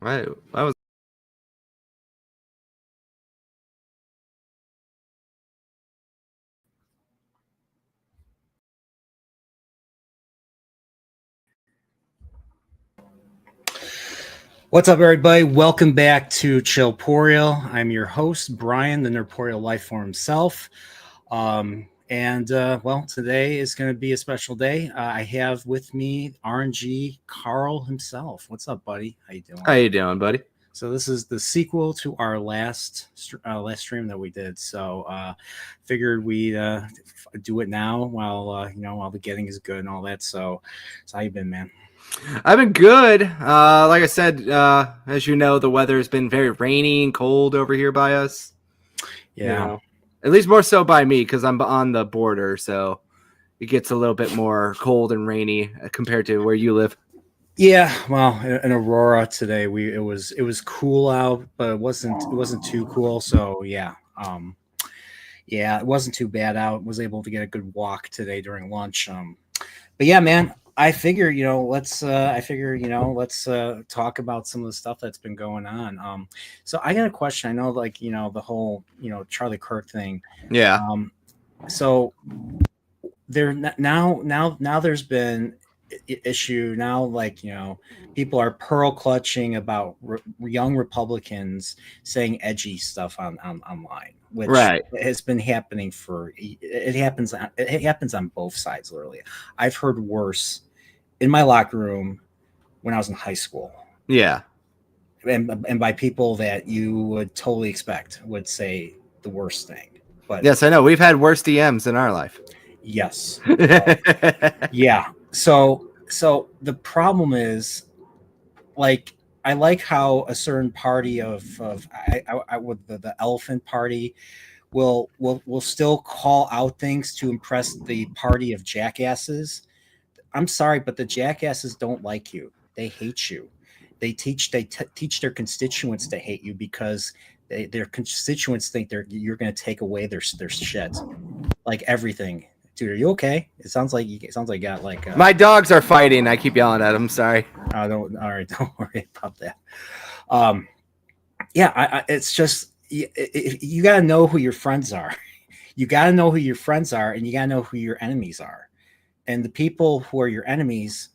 Right. I was. What's up, everybody? Welcome back to Chillporial. I'm your host, Brian, the Nerporial life form himself. Well, today is going to be a special day. I have with me RNG Carl himself. What's up, buddy? How you doing? How you doing, buddy? So this is the sequel to our last stream that we did. So figured we'd do it now while the getting is good and all that. So how you been, man? I've been good. Like I said, as you know, the weather has been very rainy and cold over here by us. Yeah. At least more so by me because I'm on the border, so it gets a little bit more cold and rainy compared to where you live. Yeah, well, in Aurora today, it was cool out, but it wasn't too cool. So yeah, it wasn't too bad out. Was able to get a good walk today during lunch. But yeah, man, I figure let's talk about some of the stuff that's been going on. So I got a question. I know, like the whole Charlie Kirk thing. Yeah. So there now there's been issue now, like people are pearl clutching about young Republicans saying edgy stuff online, which Right. has been happening it happens on both sides. Literally, I've heard worse in my locker room when I was in high school, Yeah. and by people that you would totally expect would say the worst thing. But Yes, I know. We've had worse DMs in our life. yes. Yeah. So the problem is, like, I like how a certain party I with the elephant party will still call out things to impress the party of jackasses. I'm sorry, but the jackasses don't like you. They hate you. They teach their constituents to hate you because their constituents think you're going to take away their shit, like everything. Dude, are you okay? It sounds like you got like My dogs are fighting. I keep yelling at them. Sorry. Don't worry about that. It's just you got to know who your friends are. You got to know who your friends are, and you got to know who your enemies are. And the people who are your enemies,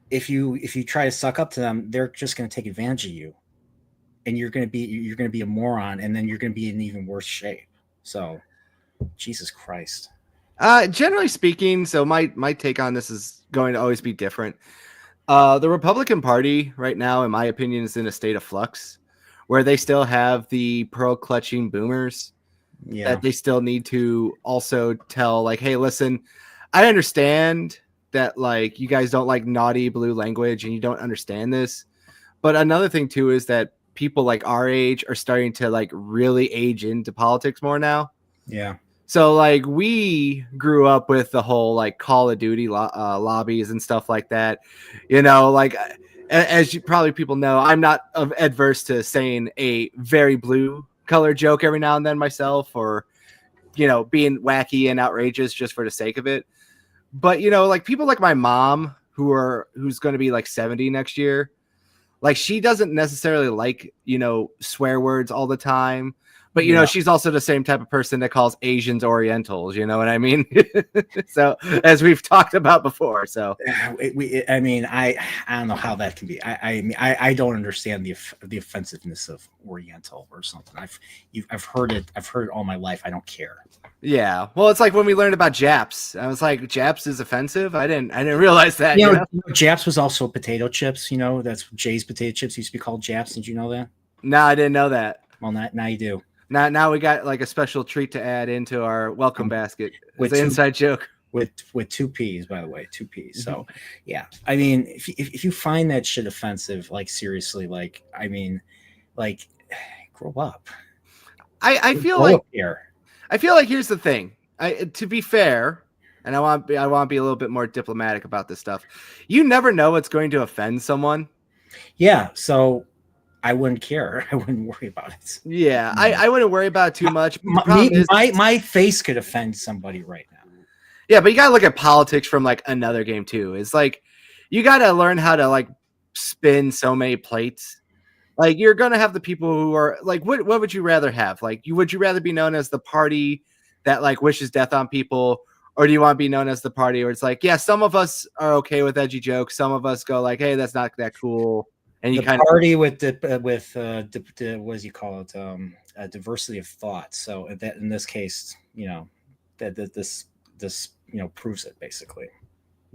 if you try to suck up to them, they're just going to take advantage of you, and you're going to be a moron, and then you're going to be in even worse shape. So, Jesus Christ. Generally speaking, so my take on this is going to always be different. The Republican Party right now, in my opinion, is in a state of flux where they still have the pearl clutching boomers that they still need to also tell, like, hey, listen, I understand that, like, you guys don't like naughty blue language and you don't understand this. But another thing, too, is that people like our age are starting to, like, really age into politics more now. Yeah. So, like, we grew up with the whole, like, Call of Duty lobbies and stuff like that. Like, as you probably people know, I'm not adverse to saying a very blue color joke every now and then myself, or, being wacky and outrageous just for the sake of it. But, like, people like my mom, who's going to be, like, 70 next year, like, she doesn't necessarily like, swear words all the time. But, she's also the same type of person that calls Asians Orientals. You know what I mean? So, as we've talked about before. So, I don't know how that can be. I don't understand the offensiveness of Oriental or something. I've heard it all my life. I don't care. Yeah. Well, it's like when we learned about Japs. I was like, Japs is offensive. I didn't realize that. Japs was also potato chips. That's Jay's potato chips used to be called Japs. Did you know that? No, I didn't know that. Well, now you do. Now we got like a special treat to add into our welcome basket. With the inside joke. With 2 P's, by the way, 2 P's. So, yeah. I mean, if you find that shit offensive, like, seriously, like, I mean, like, grow up. I feel like here's the thing. To be fair, and I want to be a little bit more diplomatic about this stuff. You never know what's going to offend someone. Yeah, so I wouldn't care. I wouldn't worry about it. Yeah, I wouldn't worry about it too much. My face could offend somebody right now. Yeah, but you gotta look at politics from, like, another game too. It's like you gotta learn how to, like, spin so many plates. Like, you're gonna have the people who are like, what would you rather have? Like, would you rather be known as the party that like wishes death on people, or do you want to be known as the party where it's like, yeah, some of us are okay with edgy jokes, some of us go like, hey, that's not that cool, and you The kind party with what do you call it? Diversity of thought. So that in this case, this proves it basically.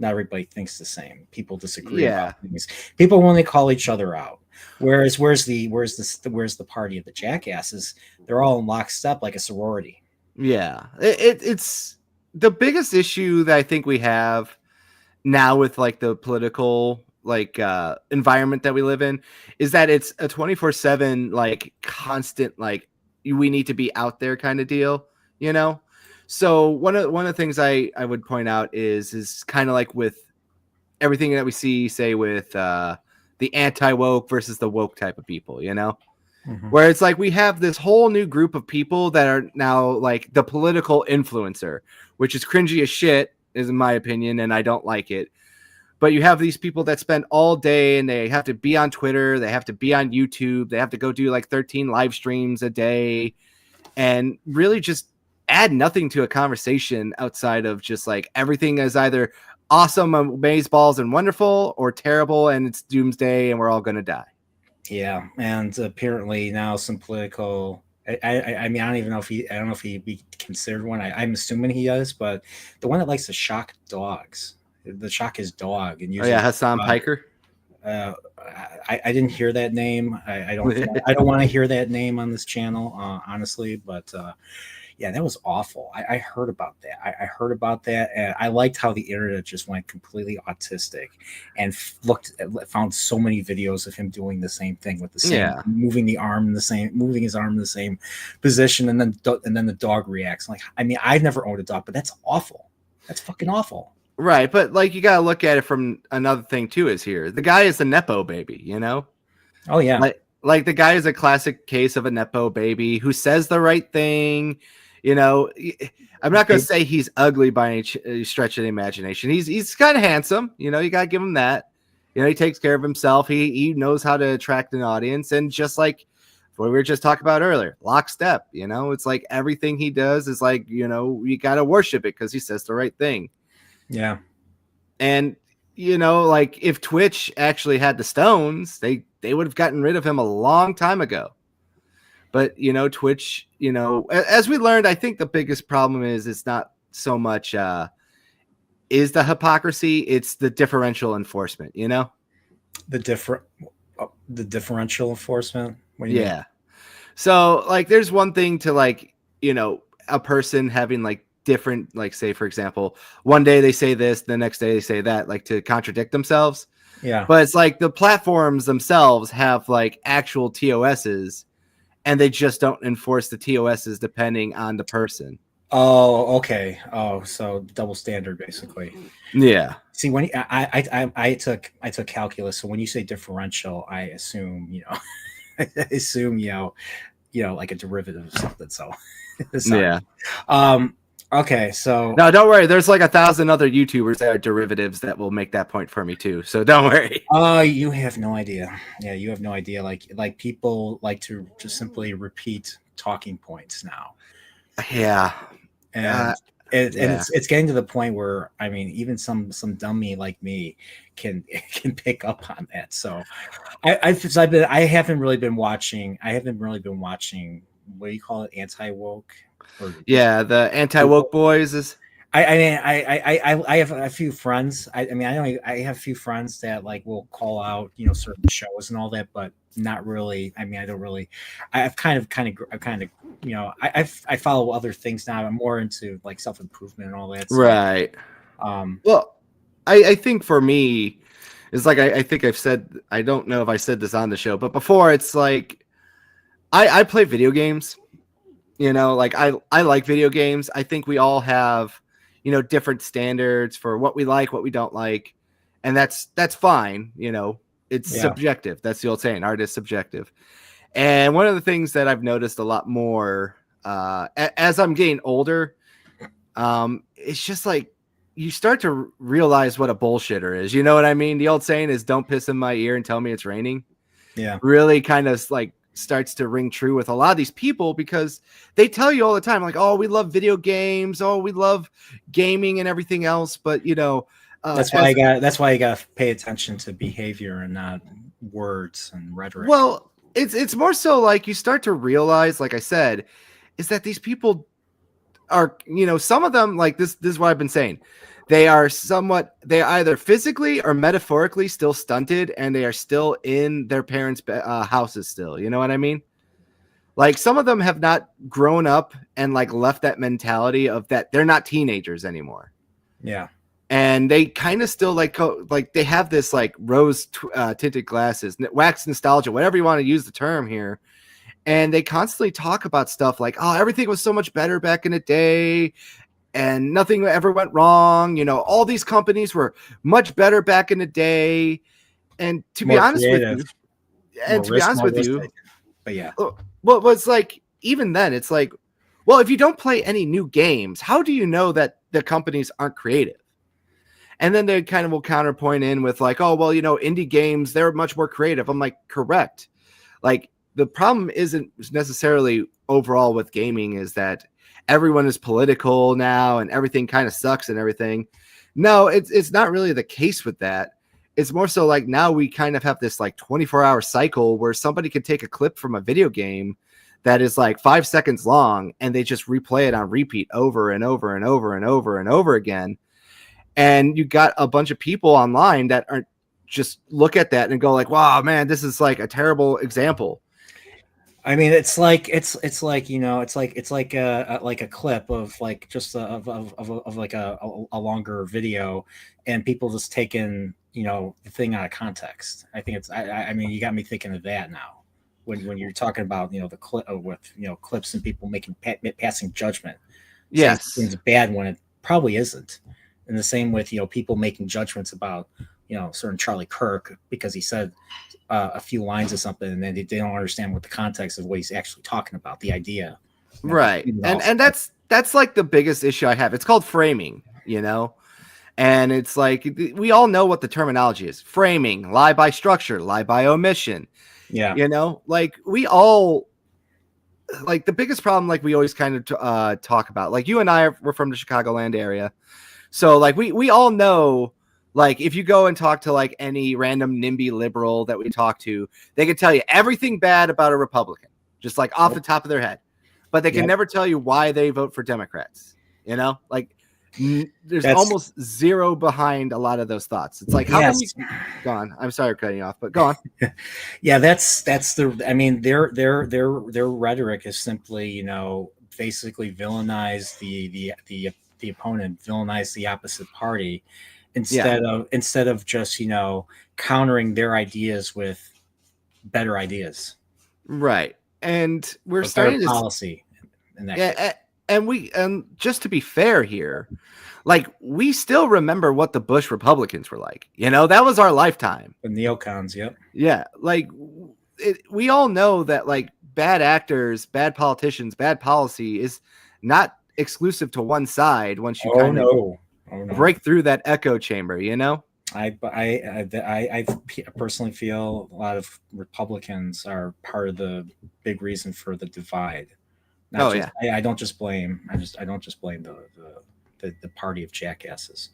Not everybody thinks the same. People disagree yeah, about things. People only call each other out. Whereas where's the party of the jackasses? They're all in lockstep like a sorority. yeah. It's the biggest issue that I think we have now with like the political like environment that we live in is that it's a 24/7 like constant like we need to be out there kind of deal, you know. So one of the things I would point out is kind of like with everything that we see, say with the anti-woke versus the woke type of people, you know, where it's like we have this whole new group of people that are now like the political influencer, which is cringy as shit, is in my opinion, and I don't like it. But you have these people that spend all day and they have to be on Twitter, they have to be on YouTube, they have to go do like 13 live streams a day and really just add nothing to a conversation outside of just like everything is either awesome, amazeballs and wonderful, or terrible and it's doomsday and we're all going to die. Yeah, and apparently now some political. I mean, I don't know if he be considered one. I'm assuming he is, but the one that likes to shock dogs, the shock his dog, and Oh yeah, Hassan Piker. I didn't hear that name. I don't want to hear that name on this channel, honestly. But yeah, that was awful. I heard about that. I heard about that, and I liked how the internet just went completely autistic and found so many videos of him doing the same thing with the same moving his arm in the same position, and then the dog reacts. Like, I mean, I've never owned a dog, but that's awful. That's fucking awful. Right, but like you gotta look at it from another thing too. Is here the guy is a nepo baby, you know? Oh yeah, like the guy is a classic case of a nepo baby who says the right thing. You know, I'm not gonna say he's ugly by any stretch of the imagination. He's kind of handsome. You know, you gotta give him that. You know, he takes care of himself. He knows how to attract an audience, and just like what we were just talking about earlier, lockstep. You know, it's like everything he does is like, you know, you gotta worship it because he says the right thing. Yeah. And, you know, like if Twitch actually had the stones, they would have gotten rid of him a long time ago. But, you know, Twitch, you know, as we learned, I think the biggest problem is it's not so much is the hypocrisy, it's the differential enforcement, you know? The differential enforcement? What do you mean? So, like, there's one thing to, like, you know, a person having, like, different, like, say, for example, one day they say this, the next day they say that, like, to contradict themselves. Yeah. But it's like the platforms themselves have, like, actual TOSs, and they just don't enforce the TOSs depending on the person. Oh, okay. Oh, so double standard, basically. Yeah. See, when I took calculus, so when you say differential, I assume, you know, like a derivative of something. So, yeah. Okay, so no, don't worry. There's like 1,000 other YouTubers that are derivatives that will make that point for me too. So don't worry. Oh, you have no idea. Yeah, you have no idea. Like people like to just simply repeat talking points now. Yeah, and it's getting to the point where, I mean, even some dummy like me can pick up on that. So I haven't really been watching. What do you call it? Anti-woke. Yeah, the anti-woke boys is. I have a few friends. I have a few friends that like will call out, you know, certain shows and all that, but not really. I mean, I don't really. I've kind of, you know, I follow other things now. I'm more into like self-improvement and all that. So, right. Well, I think for me, it's like I think I've said. I don't know if I said this on the show, but before, it's like I play video games. You know, like I like video games. I think we all have, you know, different standards for what we like, what we don't like. And that's fine. You know, it's subjective. That's the old saying, art is subjective. And one of the things that I've noticed a lot more as I'm getting older, it's just like you start to realize what a bullshitter is. You know what I mean? The old saying is don't piss in my ear and tell me it's raining. really kind of like starts to ring true with a lot of these people, because they tell you all the time, like, oh, we love video games, oh, we love gaming and everything else, but that's why you got to pay attention to behavior and not words and rhetoric. Well, it's more so like you start to realize, like I said, is that these people are, some of them, like this is what I've been saying. They either physically or metaphorically still stunted, and they are still in their parents' houses still. You know what I mean? Like, some of them have not grown up and like left that mentality of that they're not teenagers anymore. Yeah. And they kind of still like they have this like rose tinted glasses, wax nostalgia, whatever you want to use the term here. And they constantly talk about stuff like, oh, everything was so much better back in the day and nothing ever went wrong. All these companies were much better back in the day. And to be honest with you, but yeah, well, it's like, even then it's like, well, if you don't play any new games, how do you know that the companies aren't creative? And then they kind of will counterpoint in with like, oh, well, indie games, they're much more creative. I'm like, correct. Like, the problem isn't necessarily overall with gaming is that everyone is political now and everything kind of sucks and everything. No, it's not really the case with that. It's more so like now we kind of have this like 24-hour cycle where somebody can take a clip from a video game that is like 5 seconds long and they just replay it on repeat over and over and over and over and over again. And you got a bunch of people online that aren't just look at that and go like, wow, man, this is like a terrible example. I mean, it's like a clip of like just of like a longer video, and people just taking the thing out of context. I think I mean, you got me thinking of that now when you're talking about the clip with clips and people making passing judgment. Yes, it's bad when it probably isn't. And the same with people making judgments about certain Charlie Kirk because he said a few lines of something, and then they don't understand what the context of what he's actually talking about, the idea. Right. And that's like the biggest issue I have. It's called framing, and it's like, we all know what the terminology is. Framing, lie by structure, lie by omission. Yeah. Like we all, like the biggest problem, like we always kind of talk about, like you and I we're from the Chicagoland area. So like we all know, like if you go and talk to like any random NIMBY liberal that we talk to, they can tell you everything bad about a Republican, just like off the top of their head, but they can never tell you why they vote for Democrats. Like there's almost zero behind a lot of those thoughts. It's like, how can you go on? I'm sorry for cutting you off, but go on. Yeah, that's I mean, their rhetoric is simply, basically villainize the opponent, villainize the opposite party instead of just countering their ideas with better ideas, right? And we're starting policy in that case. And just to be fair here, like we still remember what the Bush Republicans were like. That was our lifetime. The neocons, yep. Yeah, like we all know that like bad actors, bad politicians, bad policy is not exclusive to one side. Once you break through that echo chamber, I personally feel a lot of Republicans are part of the big reason for the divide. I don't just blame. I don't just blame the party of jackasses.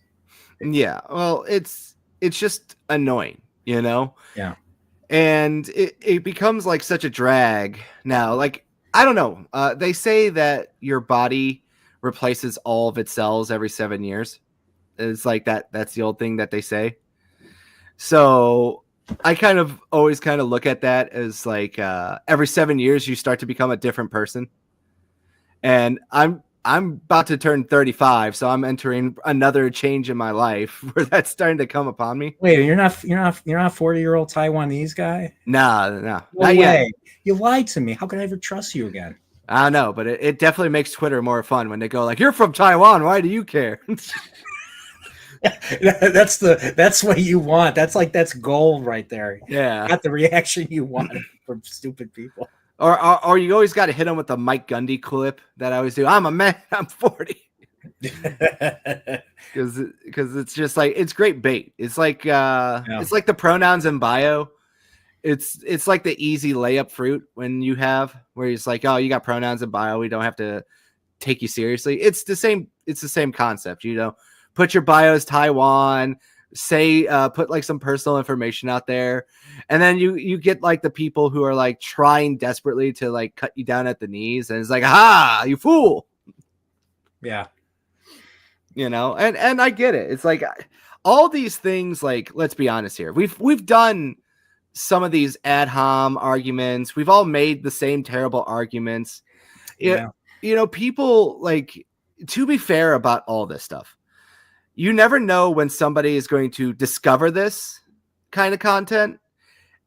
Yeah, well, it's just annoying, Yeah, and it becomes like such a drag now. Like I don't know. They say that your body replaces all of its cells every 7 years. It's like that. That's the old thing that they say. So I kind of always kind of look at that as like every 7 years you start to become a different person. And I'm about to turn 35, so I'm entering another change in my life where that's starting to come upon me. Wait, you're not 40-year-old Taiwanese guy? No, not yet. You lied to me. How could I ever trust you again? I don't know, but it definitely makes Twitter more fun when they go like, "You're from Taiwan. Why do you care?" That's what you want. That's gold right there. Yeah, got the reaction you want from stupid people. Or you always got to hit them with the Mike Gundy clip that I always do. I'm a man. I'm 40. Because it's just like, it's great bait. It's like it's like the pronouns in bio. it's like the easy layup fruit when you have where it's like, oh, you got pronouns in bio, we don't have to take you seriously. It's the same concept, you know. Put your bio as Taiwan, say put like some personal information out there, and then you get like the people who are like trying desperately to like cut you down at the knees, and it's like, ha, you fool. Yeah. You know, and I get it. It's like all these things, like, let's be honest here. We've done some of these ad hom arguments. We've all made the same terrible arguments. Yeah. You know, people, like, to be fair about all this stuff, you never know when somebody is going to discover this kind of content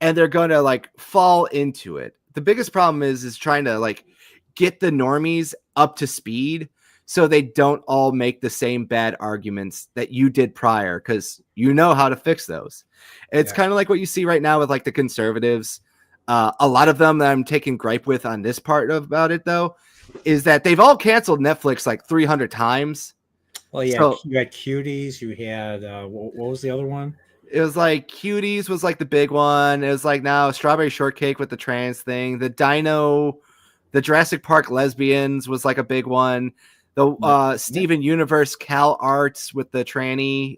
and they're going to like fall into it. The biggest problem is trying to like get the normies up to speed so they don't all make the same bad arguments that you did prior, because you know how to fix those. It's kind of like what you see right now with like the conservatives. A lot of them that I'm taking gripe with on this part about it, though, is that they've all canceled Netflix like 300 times. Well, yeah, So, you had Cuties. You had what was the other one? it was like Cuties was like the big one. It was like now Strawberry Shortcake with the trans thing. The Jurassic Park lesbians was like a big one. The Steven Universe Cal Arts with the tranny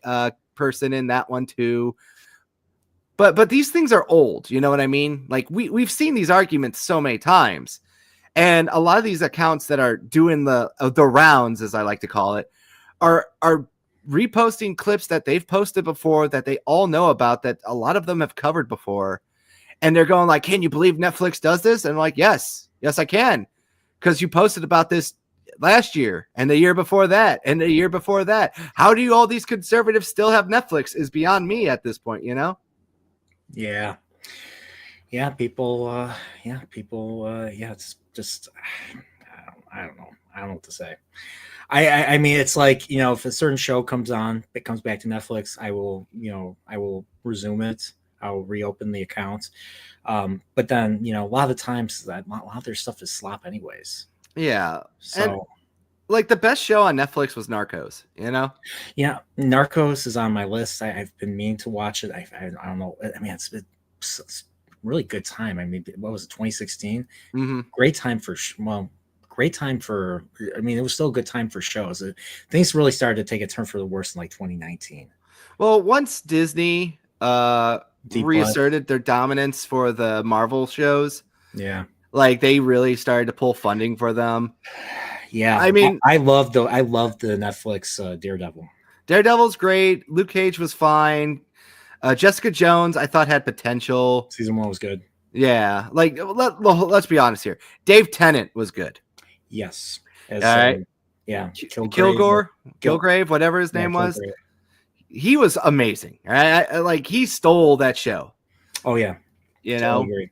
person in that one too. But these things are old, you know what I mean? Like we've seen these arguments so many times. And a lot of these accounts that are doing the rounds, as I like to call it, are reposting clips that they've posted before that they all know about, that a lot of them have covered before. And they're going like, can you believe Netflix does this? And I'm like, yes, I can. Because you posted about this last year and the year before that and the year before that. How do all these conservatives still have Netflix is beyond me at this point, you know? Yeah. People, it's just, I don't know. I don't know what to say. I mean, it's like, you know, if a certain show comes on, it comes back to Netflix, I will resume it. I'll reopen the account. But then, you know, a lot of the times a lot of their stuff is slop anyways. Yeah. So, and, like, the best show on Netflix was Narcos, you know? Yeah, Narcos is on my list. I've been meaning to watch it. I don't know. I mean, it's really good time. I mean, what was it, 2016? Mm-hmm. Great time for great time for. I mean, it was still a good time for shows. Things really started to take a turn for the worse in like 2019. Well, once Disney reasserted their dominance for the Marvel shows, yeah, like they really started to pull funding for them. Yeah, I mean, I love the Netflix Daredevil. Daredevil's great. Luke Cage was fine. Jessica Jones, I thought, had potential. Season 1 was good. Yeah, like let's be honest here. Dave Tennant was good. Yes. All right. Yeah. Kilgrave, whatever his name was. He was amazing. All right. Like he stole that show. Oh yeah. You know. Agree.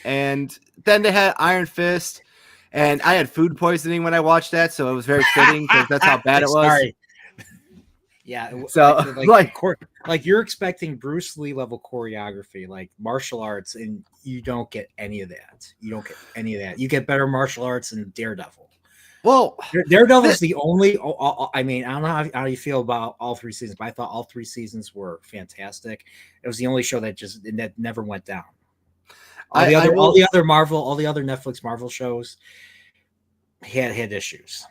And then they had Iron Fist, and I had food poisoning when I watched that, so it was very fitting because that's how bad it was. Sorry. Yeah. So like you're expecting Bruce Lee level choreography, like martial arts, and you don't get any of that. You get better martial arts in Daredevil. Well, Daredevil's the only. I mean, I don't know how you feel about all 3 seasons, but I thought all 3 seasons were fantastic. It was the only show that never went down. All the other Netflix Marvel shows had issues,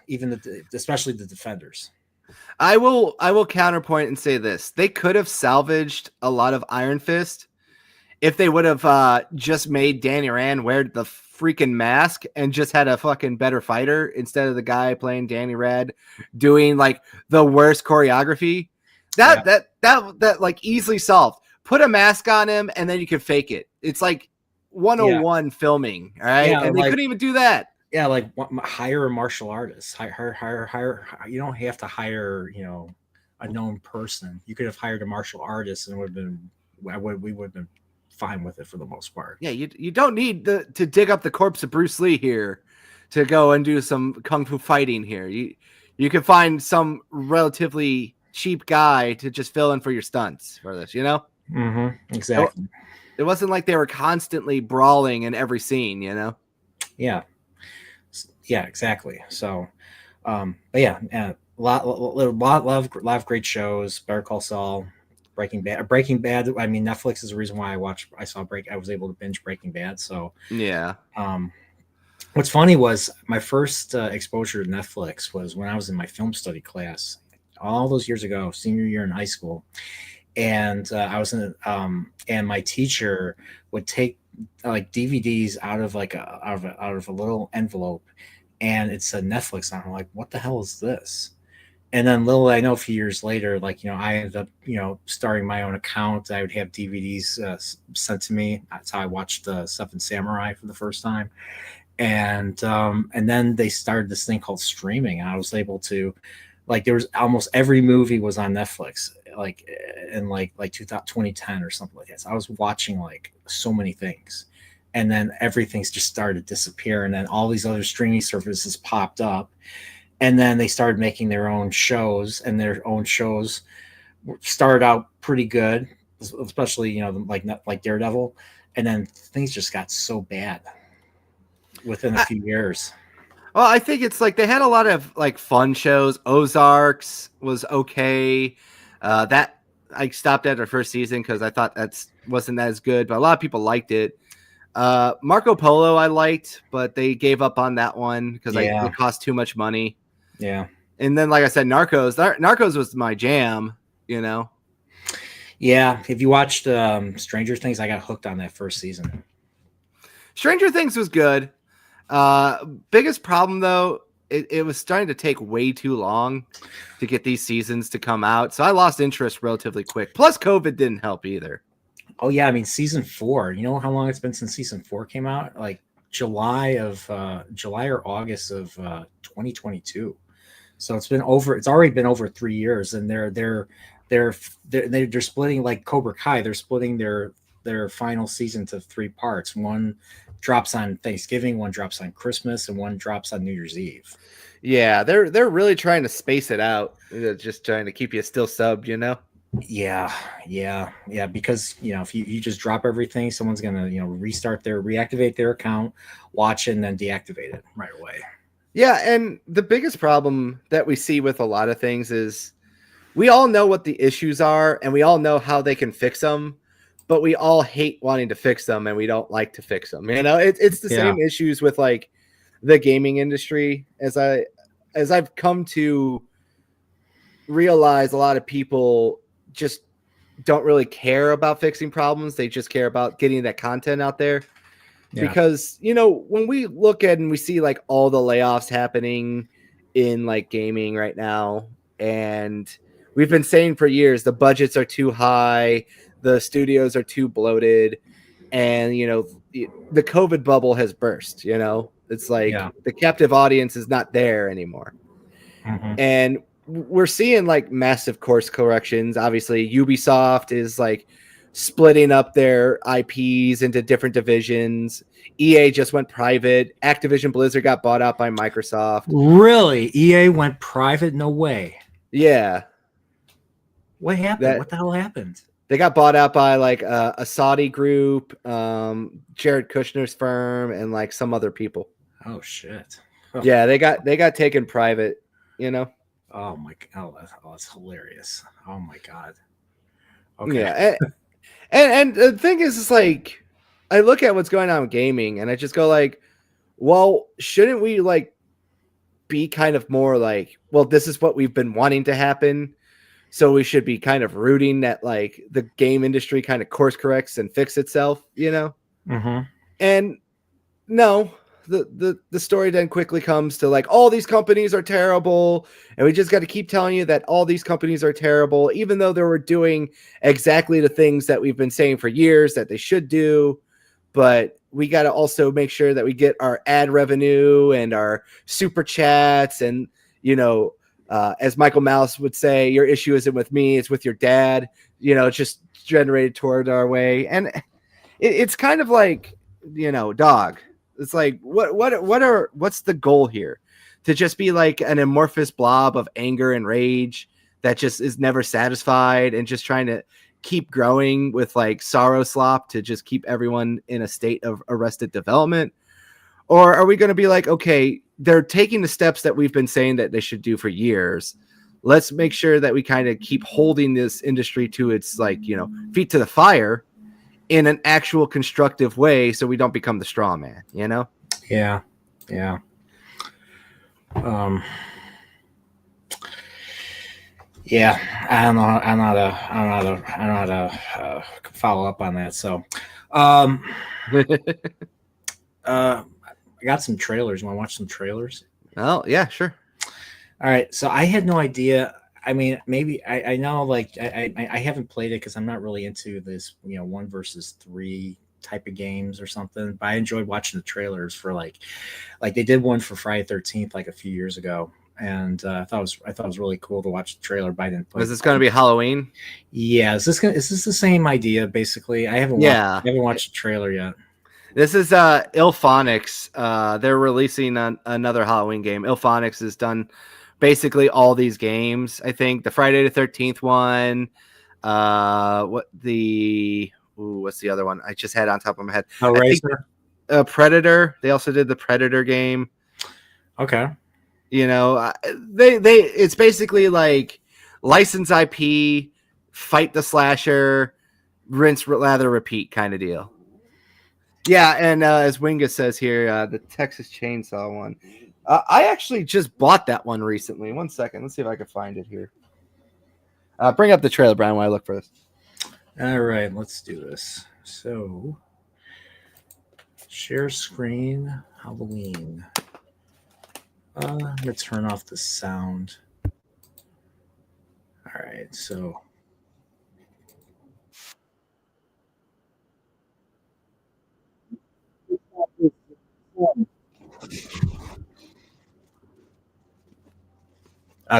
especially the Defenders. I will counterpoint and say this: they could have salvaged a lot of Iron Fist if they would have just made Danny Rand wear the freaking mask and just had a fucking better fighter instead of the guy playing Danny Rand doing like the worst choreography. That like easily solved. Put a mask on him and then you can fake it. It's like 101 filming, all right? And they couldn't even do that. Yeah, like hire a martial artist. Hire. You don't have to hire, a known person. You could have hired a martial artist, and we would have been fine with it for the most part. Yeah, you don't need to dig up the corpse of Bruce Lee here to go and do some kung fu fighting here. You can find some relatively cheap guy to just fill in for your stunts for this, you know? Mm-hmm, exactly. It wasn't like they were constantly brawling in every scene, you know? Yeah, exactly. So, but yeah, a lot of great shows. Better Call Saul, Breaking Bad. Breaking Bad. I mean, Netflix is the reason why I was able to binge Breaking Bad. So, Yeah. What's funny was my first exposure to Netflix was when I was in my film study class all those years ago, senior year in high school, and I was in and my teacher would take like DVDs out of a little envelope, and it said Netflix on it. I'm like, what the hell is this? And then little I know, a few years later, like, I ended up, starting my own account. I would have DVDs sent to me. That's how I watched Seven Samurai for the first time. And then they started this thing called streaming, and I was able to, like, there was almost every movie was on Netflix, like in like 2010 or something like that. So I was watching like so many things, and then everything's just started to disappear, and then all these other streaming services popped up, and then they started making their own shows, and their own shows started out pretty good, especially like Daredevil, and then things just got so bad within a few years. Well, I think it's like they had a lot of like fun shows. Ozarks was okay. That I stopped at their first season because I thought wasn't as good, but a lot of people liked it. Marco Polo I liked, but they gave up on that one because it cost too much money. Yeah. And then, like I said, Narcos was my jam, Yeah. If you watched Stranger Things, I got hooked on that first season. Stranger Things was good. Biggest problem though, it was starting to take way too long to get these seasons to come out. So I lost interest relatively quick. Plus COVID didn't help either. Oh yeah. I mean, season 4, you know how long it's been since season 4 came out? Like July or August of 2022. So it's already been over 3 years, and they're splitting, like Cobra Kai. They're splitting their final season to 3 parts. One drops on Thanksgiving, one drops on Christmas, and one drops on New Year's Eve. Yeah, they're really trying to space it out. They're just trying to keep you still subbed, Yeah. Because if you just drop everything, someone's gonna reactivate their account, watch it, and then deactivate it right away. Yeah, and the biggest problem that we see with a lot of things is we all know what the issues are, and we all know how they can fix them, but we all hate wanting to fix them, and we don't like to fix them. It's the same issues with like the gaming industry. As I've come to realize, a lot of people just don't really care about fixing problems. They just care about getting that content out there. Yeah. Because, when we look at and we see like all the layoffs happening in like gaming right now, and we've been saying for years, the budgets are too high, the studios are too bloated, and, the COVID bubble has burst, it's like the captive audience is not there anymore. Mm-hmm. And we're seeing like massive course corrections. Obviously, Ubisoft is like splitting up their IPs into different divisions. EA just went private. Activision Blizzard got bought out by Microsoft. Really? EA went private? No way. Yeah. What happened? What the hell happened? They got bought out by like a Saudi group, Jared Kushner's firm, and like some other people. Oh shit. Oh. Yeah, they got taken private, Oh my god. Oh, that's hilarious. Oh my god. Okay. Yeah. And the thing is, it's like, I look at what's going on with gaming, and I just go like, well, shouldn't we like be kind of more like, well, this is what we've been wanting to happen, so we should be kind of rooting that like the game industry kind of course corrects and fix itself, Mm-hmm. And no, the story then quickly comes to like, all these companies are terrible, and we just got to keep telling you that all these companies are terrible, even though they were doing exactly the things that we've been saying for years that they should do. But we got to also make sure that we get our ad revenue and our super chats, and as Michael Mouse would say, your issue isn't with me, it's with your dad. It's just generated toward our way, and it's kind of like, dog. It's like, what's the goal here? To just be like an amorphous blob of anger and rage that just is never satisfied, and just trying to keep growing with like sorrow slop to just keep everyone in a state of arrested development? Or are we going to be like, okay, they're taking the steps that we've been saying that they should do for years. let's make sure that we kind of keep holding this industry to its feet to the fire in an actual constructive way, so we don't become the straw man. Yeah. Yeah, I don't know. I don't know how to follow up on that. So, I got some trailers. You want to watch some trailers? Oh yeah, sure. All right. So I had no idea. I mean, maybe I know, like I haven't played it because I'm not really into this, 1 versus 3 type of games or something. But I enjoyed watching the trailers for like they did one for Friday 13th like a few years ago. And I thought it was really cool to watch the trailer. But I didn't play. Is this going to be Halloween? Yeah. Is this the same idea? Basically, I haven't watched the trailer yet. This is Ilphonics. They're releasing another Halloween game. Ilphonics has done basically all these games. I think the Friday the 13th one. What's the other one? I just had on top of my head. Racer. Predator. They also did the Predator game. Okay. It's basically like license IP, fight the slasher, rinse, lather, repeat kind of deal. Yeah, and as Winga says here, the Texas Chainsaw one. I actually just bought that one recently. 1 second. Let's see if I can find it here. Bring up the trailer, Brian, while I look for this. All right, let's do this. So, share screen, Halloween. I'm going to turn off the sound. All right, so.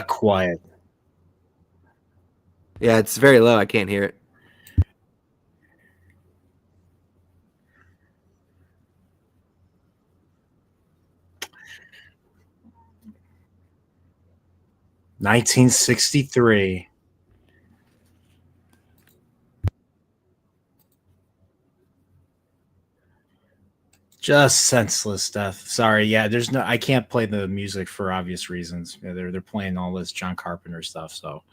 Quiet. Yeah, it's very low. I can't hear it. $1963. Just senseless death. Sorry, yeah. I can't play the music for obvious reasons. They're playing all this John Carpenter stuff. So,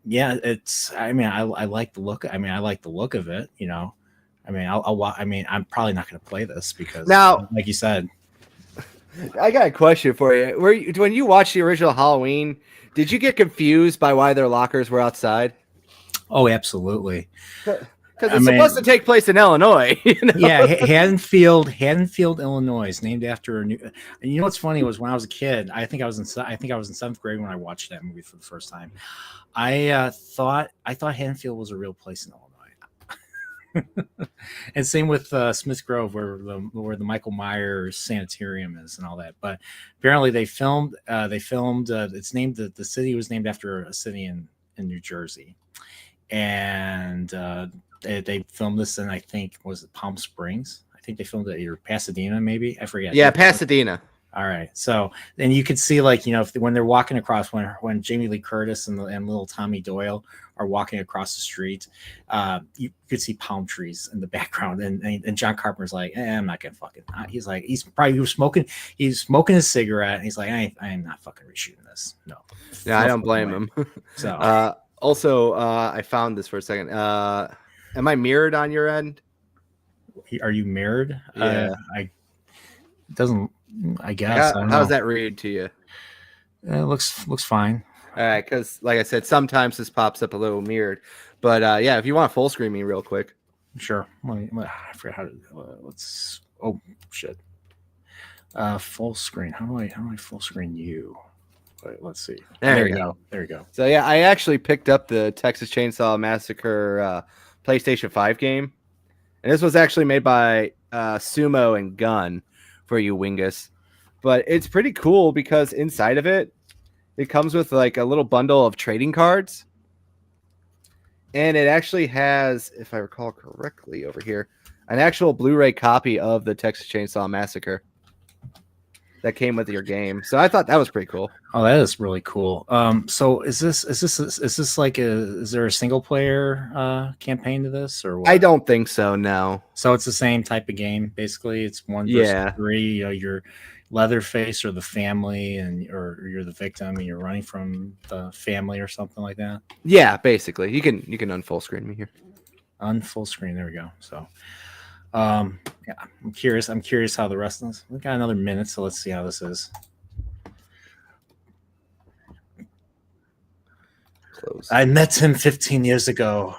yeah, it's. I mean, I like the look. I mean, I like the look of it. I mean, I'm probably not going to play this because now, like you said, I got a question for you. When you watched the original Halloween, did you get confused by why their lockers were outside? Oh, absolutely. Because it's supposed to take place in Illinois. Yeah, Haddonfield, Illinois, is named after a new. And you know what's funny was when I was a kid, I think I was in 7th grade when I watched that movie for the first time. I thought Haddonfield was a real place in Illinois. And same with Smith Grove, where the Michael Myers sanitarium is and all that. But apparently they filmed. It's named the city was named after a city in New Jersey, and they filmed this in, I think, was it Palm Springs? I think they filmed it either Pasadena, maybe, I forget. Yeah, Pasadena. All right. So then you could see, like, when they're walking across, when Jamie Lee Curtis and little Tommy Doyle are walking across the street, you could see palm trees in the background. And John Carpenter's like, I'm not gonna fucking. He's like, he's smoking his cigarette, and he's like, I am not fucking reshooting this. No. Yeah, I don't blame him. So also, I found this for a second. Am I mirrored on your end? Are you mirrored? Yeah. I guess. How does that read to you? It looks fine. All right, because like I said, sometimes this pops up a little mirrored. But yeah, if you want full screen me real quick. Sure. I forgot how to. Let's. Oh shit. Full screen. How do I full screen you? Wait, let's see. There you go. There you go. So yeah, I actually picked up the Texas Chainsaw Massacre PlayStation 5 game, and this was actually made by Sumo and Gun for you Wingus. But it's pretty cool because inside of it comes with like a little bundle of trading cards. And it actually has, if I recall correctly over here, an actual Blu-ray copy of the Texas Chainsaw Massacre that came with your game. So I thought that was pretty cool. Oh, that is really cool. So is this like is there a single player campaign to this, or what? I don't think so, no. So it's the same type of game, basically. It's 1 versus 3. Leatherface or the family, or you're the victim and you're running from the family or something like that. Yeah, basically. You can unfull screen me here. Full screen. There we go. So, yeah, I'm curious how the rest of this. We got another minute, so let's see how this is. Close. I met him 15 years ago.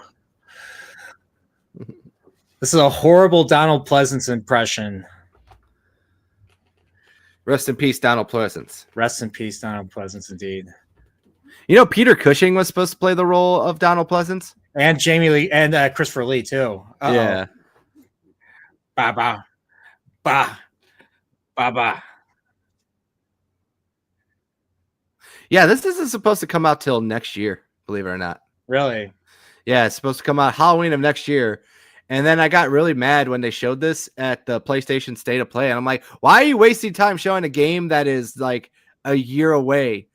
This is a horrible Donald Pleasance impression. Rest in peace, Donald Pleasance. Rest in peace, Donald Pleasance, indeed. You know, Peter Cushing was supposed to play the role of Donald Pleasance, and Jamie Lee and Christopher Lee too. Uh-oh. Yeah. Ba ba ba ba ba. Yeah, this isn't supposed to come out till next year, believe it or not. Really? Yeah, it's supposed to come out Halloween of next year. And then I got really mad when they showed this at the PlayStation State of Play. And I'm like, why are you wasting time showing a game that is like a year away?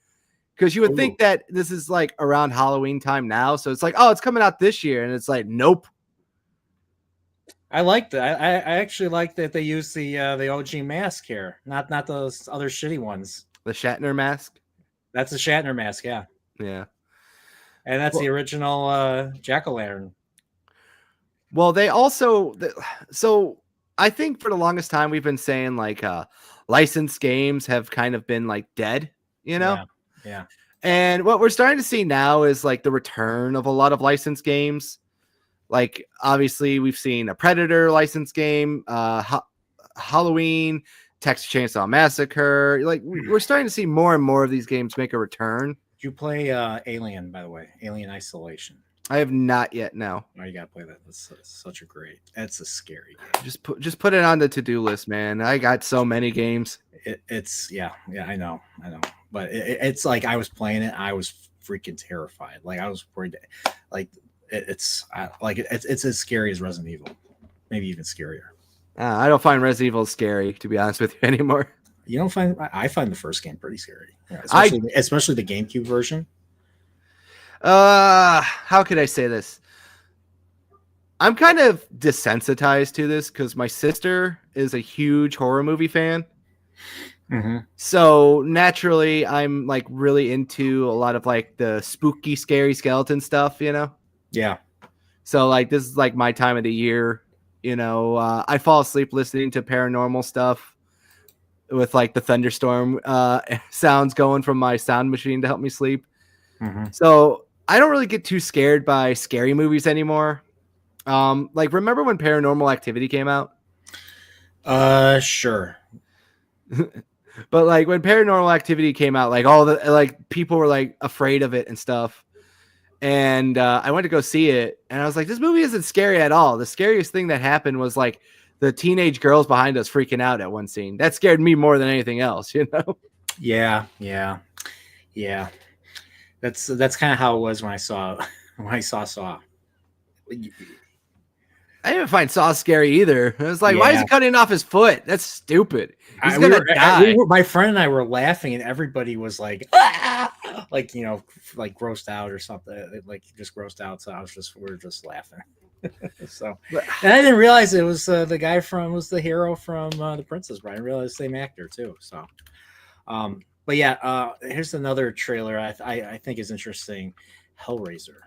Because you would think that this is like around Halloween time now. So it's like, oh, it's coming out this year. And it's like, nope. I like that. I actually like that they use the OG mask here, not those other shitty ones. The Shatner mask? That's the Shatner mask, yeah. Yeah. And that's the original Jack-o'-lantern. Well, they also, so I think for the longest time we've been saying like licensed games have kind of been like dead, you know? Yeah. And what we're starting to see now is like the return of a lot of licensed games. Like obviously we've seen a Predator licensed game, Halloween, Texas Chainsaw Massacre. Like we're starting to see more and more of these games make a return. Did you play Alien, by the way? Alien Isolation. I have not yet. No. Oh, you gotta play that. That's such a great. That's a scary game. Just put it on the to-do list, man. I got so many games. It's yeah. I know. But it's like I was playing it. I was freaking terrified. Like I was worried. Like it's as scary as Resident Evil, maybe even scarier. I don't find Resident Evil scary, to be honest with you, anymore. You don't find? I find the first game pretty scary, especially the GameCube version. How could I say this? I'm kind of desensitized to this because my sister is a huge horror movie fan. Mm-hmm. So naturally, I'm like really into a lot of like the spooky, scary skeleton stuff, you know? Yeah. So like this is like my time of the year, you know. I fall asleep listening to paranormal stuff with like the thunderstorm sounds going from my sound machine to help me sleep. Mm-hmm. So I don't really get too scared by scary movies anymore. Like remember when Paranormal Activity came out? Sure. But like when Paranormal Activity came out, like all the like people were like afraid of it and stuff. And I went to go see it, and I was like, this movie isn't scary at all. The scariest thing that happened was like the teenage girls behind us freaking out at one scene. That scared me more than anything else, you know? Yeah. That's kind of how it was when I saw Saw. I didn't find Saw scary either. I was like, why is he cutting off his foot? That's stupid. He's gonna die. My friend and I were laughing, and everybody was like, ah! Like, you know, like grossed out or something, like just grossed out. So we were just laughing. So, and I didn't realize it was the guy was the hero from The Princess Bride. I realized the same actor too. So, but yeah, here's another trailer I think is interesting. Hellraiser.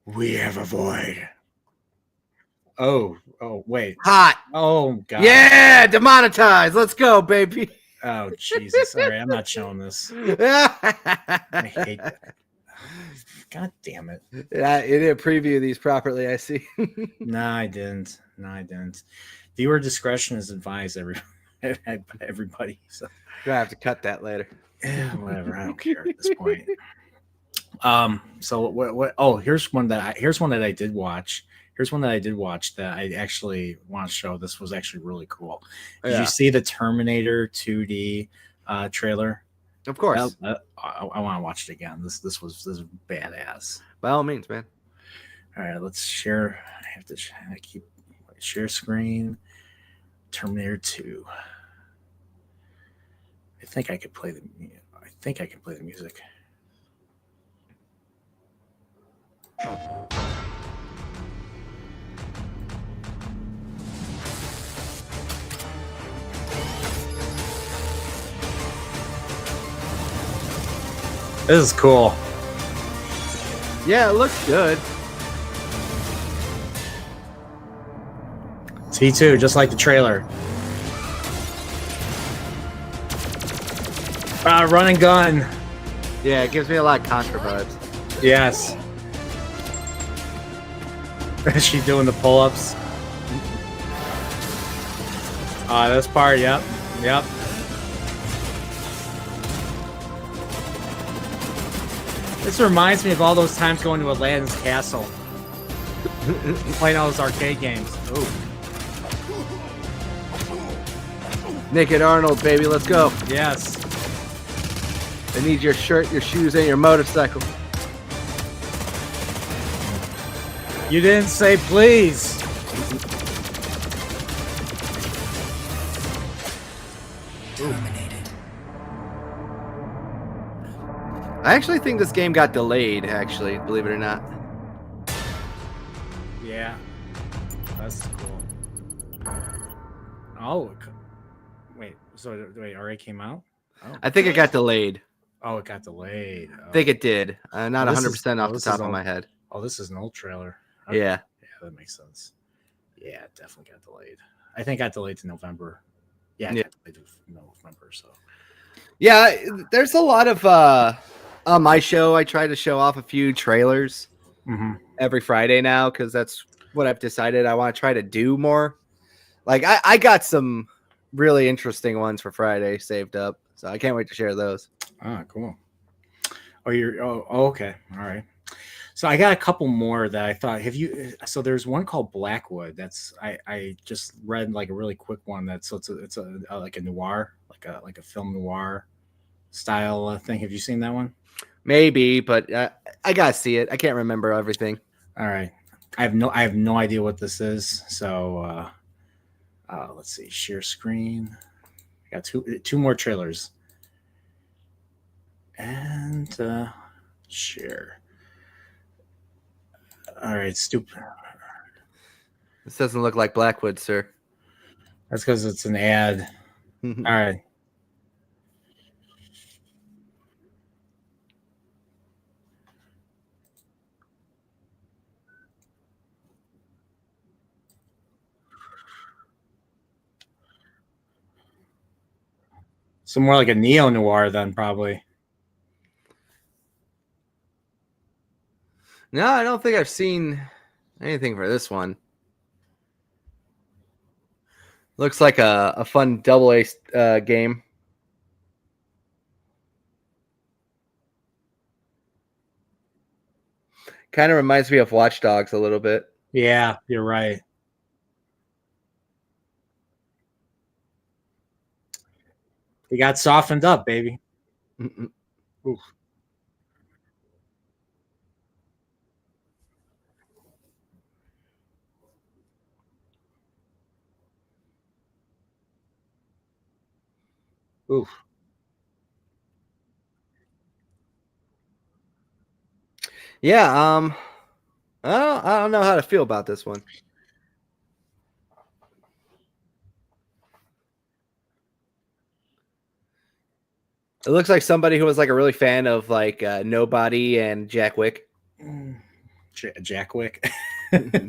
We have a void. Oh, wait. Hot. Oh, God. Yeah, demonetized. Let's go, baby. Oh, Jesus. All right, I'm not showing this. I hate that. God damn it. Yeah, you didn't preview these properly, I see. No, I didn't. Viewer discretion is advised, everybody. So You're gonna have to cut that later. Yeah, whatever. I don't care at this point. So what? Oh, here's one that I did watch. Here's one that I did watch that I actually want to show. This was actually really cool. Did you see the Terminator 2D trailer? Of course. I want to watch it again. This was badass. By all means, man. All right, let's share. I keep share screen. Terminator 2. I think I can play the music. This is cool. Yeah, it looks good. T2, just like the trailer. Run and gun. Yeah, it gives me a lot of Contra vibes. Yes. Is she doing the pull-ups? This part, yep. Yep. This reminds me of all those times going to Aladdin's Castle. Playing all those arcade games. Ooh. Naked Arnold, baby, let's go. Yes. I need your shirt, your shoes, and your motorcycle. You didn't say please. Terminated. I actually think this game got delayed, actually, believe it or not. Yeah. That's cool. Oh. Wait, so wait, already came out? Oh. I think it got delayed. Oh, it got delayed. Oh. I think it did. Not 100% off the top of old. my head. Oh, this is an old trailer. Okay. Yeah. Yeah, that makes sense. Yeah, it definitely got delayed. I think it got delayed to November. Yeah, it got delayed to November, so. Yeah, there's a lot of on my show I try to show off a few trailers every Friday now because that's what I've decided I want to try to do more. Like I got some really interesting ones for Friday saved up, so I can't wait to share those. Ah, cool. Oh, okay. All right. So I got a couple more that I thought, so there's one called Blackwood. I just read like a really quick one. It's a like a noir, like a film noir style thing. Have you seen that one? Maybe, but I gotta see it. I can't remember everything. All right. I have no idea what this is. So let's see, share screen. I got two more trailers. And share. All right, stupid. This doesn't look like Blackwood, sir. That's because it's an ad. All right. So more like a neo noir then, probably. No, I don't think I've seen anything for this one. Looks like a fun AA game. Kind of reminds me of Watch Dogs a little bit. Yeah, you're right. He got softened up, baby. Oof. Oof. Yeah, I don't know how to feel about this one. It looks like somebody who was like a really fan of like Nobody and Jack Wick. Jack Wick.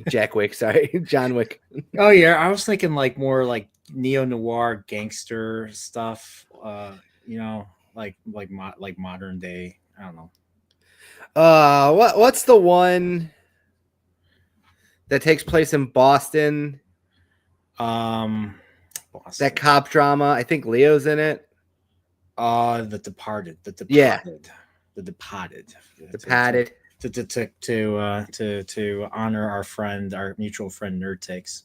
Jack Wick, sorry. John Wick. Oh yeah, I was thinking like more like neo noir gangster stuff. You know, like modern day. I don't know. What's the one that takes place in Boston? Boston. That cop drama. I think Leo's in it. The Departed. The Departed. Yeah. The Departed. Departed. To honor our mutual friend Nerd Takes.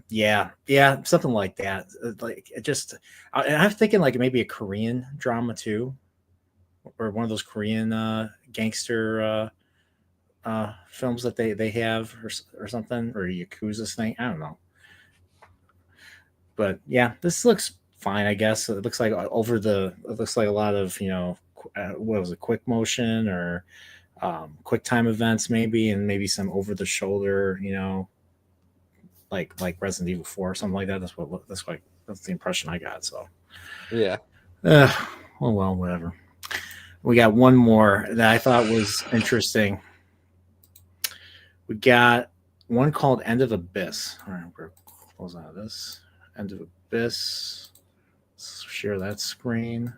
Yeah, something like that. Like it just, and I'm thinking like maybe a Korean drama too, or one of those Korean gangster films that they have or something, or Yakuza thing. I don't know. But yeah, this looks fine. I guess it looks like it looks like a lot of what was it, quick motion or quick time events maybe, and maybe some over the shoulder, like Resident Evil 4 or something like that. That's the impression I got. So yeah. well, whatever. We got one more that I thought was interesting. We got one called End of Abyss. All right, we're close out of this. End of Abyss. Let's share that screen.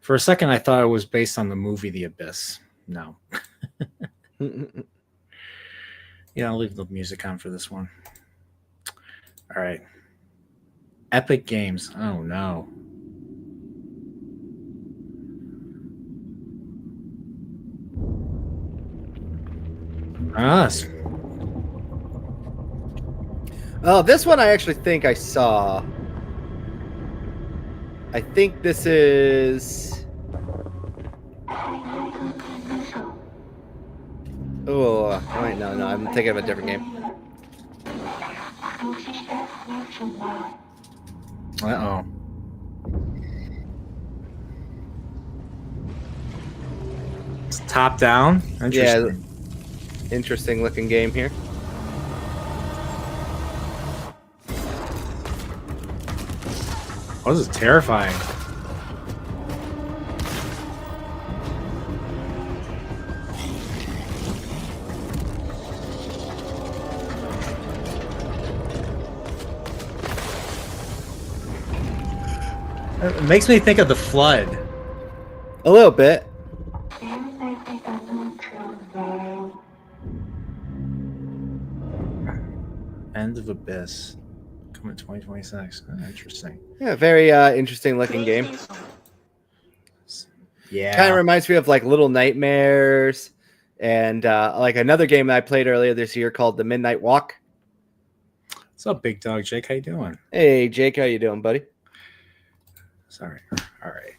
For a second, I thought it was based on the movie The Abyss. No. Yeah, I'll leave the music on for this one. All right. Epic Games. Oh, no. Us. Oh, this one I actually think I saw. I think this is. Oh, wait, no, I'm thinking of a different game. Uh-oh. It's top down. Interesting. Yeah, interesting looking game here. Oh, this is terrifying. It makes me think of The Flood. A little bit. End of Abyss. Coming 2026. Interesting. Yeah, very interesting looking game. Yeah. Kind of reminds me of like Little Nightmares and like another game that I played earlier this year called The Midnight Walk. What's up, big dog Jake? How you doing? Hey, Jake, how you doing, buddy? Sorry. All right.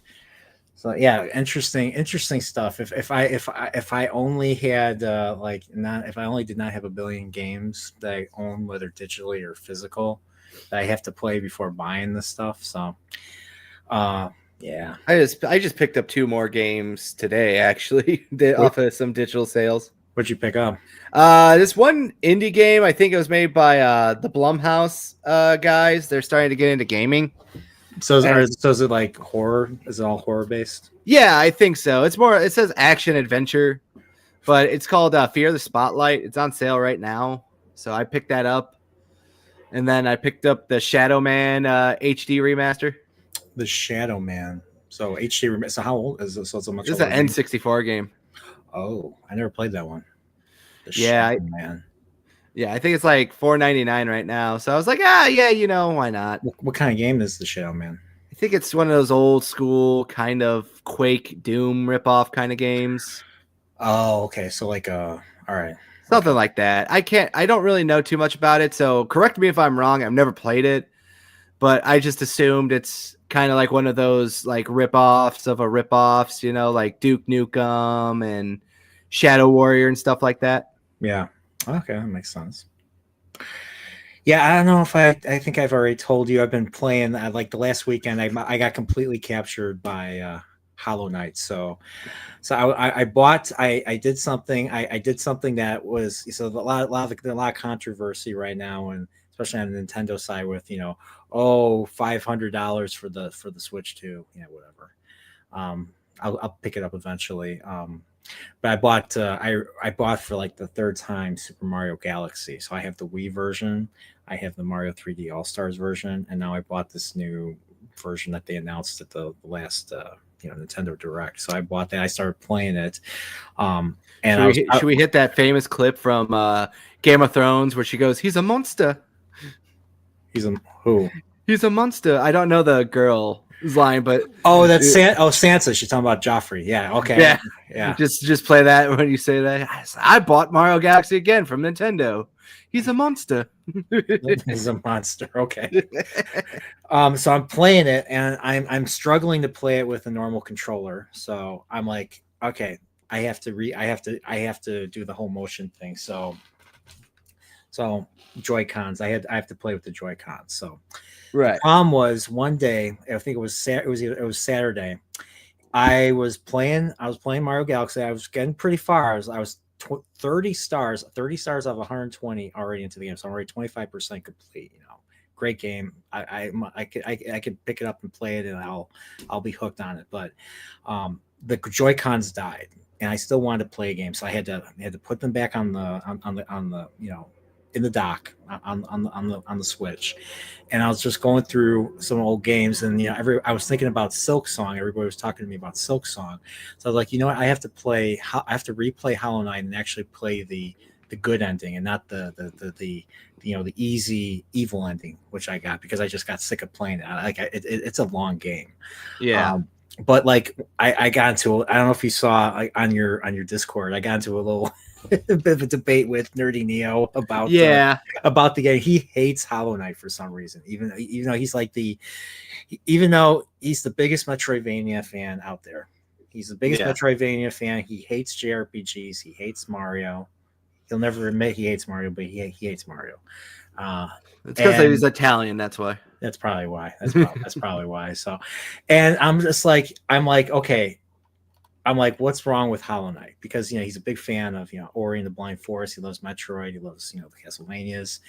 So yeah, interesting stuff. If I only had if I only did not have a billion games that I own, whether digitally or physical, that I have to play before buying this stuff. So, yeah. I just picked up 2 more games today, actually, off of some digital sales. What'd you pick up? This one indie game, I think it was made by the Blumhouse guys. They're starting to get into gaming. So is it like horror? Is it all horror based? Yeah, I think so. It's more. It says action adventure, but it's called Fear the Spotlight. It's on sale right now, so I picked that up, and then I picked up the Shadow Man HD remaster. The Shadow Man. So HD remaster. So how old is it? So it's a much. This is an N64 game. Oh, I never played that one. The Shadow Man. Yeah, I think it's like $4.99 right now. So I was like, yeah, why not? What kind of game is the Shadow Man? I think it's one of those old school kind of Quake Doom ripoff kind of games. Oh, okay. So like all right. Something like that. I don't really know too much about it, so correct me if I'm wrong. I've never played it, but I just assumed it's kind of like one of those like ripoffs of a ripoffs, like Duke Nukem and Shadow Warrior and stuff like that. Yeah. Okay, that makes sense. Yeah, I don't know if I think I've already told you I've been playing like the last weekend I got completely captured by Hollow Knight. So I did something that was a lot of controversy right now, and especially on the Nintendo side with $500 for the Switch 2, whatever. I'll pick it up eventually. But I bought for like the 3rd time Super Mario Galaxy. So I have the Wii version, I have the Mario 3D All Stars version, and now I bought this new version that they announced at the last Nintendo Direct. So I bought that. I started playing it. And should we hit that famous clip from Game of Thrones where she goes, "He's a monster." He's a who? He's a monster. I don't know the girl's line, but that's Sansa. She's talking about Joffrey. Yeah. Okay. Yeah. Just play that when you say that. I bought Mario Galaxy again from Nintendo. He's a monster. He's a monster. Okay. So I'm playing it, and I'm struggling to play it with a normal controller. So I'm like, okay, I have to do the whole motion thing. So Joy-Cons. I have to play with the Joy-Cons. So right. The problem was one day, I think it was Saturday. I was playing Mario Galaxy. I was getting pretty far. I was 30 stars out of 120 already into the game. So I'm already 25% complete. great game. I could pick it up and play it, and I'll be hooked on it. But the Joy-Cons died, and I still wanted to play a game, so I had to put them back on the in the dock on the Switch. And I was just going through some old games, and I was thinking about Silk Song. Everybody was talking to me about Silk Song, so I was like, you know what, I have to replay Hollow Knight and actually play the good ending, and not the easy evil ending, which I got because I just got sick of playing it. It's a long game. Yeah. But like I got into, I don't know if you saw on your Discord, I got into a little bit of a debate with Nerdy Neo about the game. He hates Hollow Knight for some reason, even though he's like even though he's the biggest Metroidvania fan out there. He's the biggest Metroidvania fan. He hates JRPGs. He hates Mario. He'll never admit he hates Mario, but he hates Mario. It's because he's Italian. That's why. That's probably why. That's probably why. So, and I'm like, okay. I'm like, what's wrong with Hollow Knight? Because he's a big fan of Ori and the Blind Forest. He loves Metroid. He loves the Castlevanias,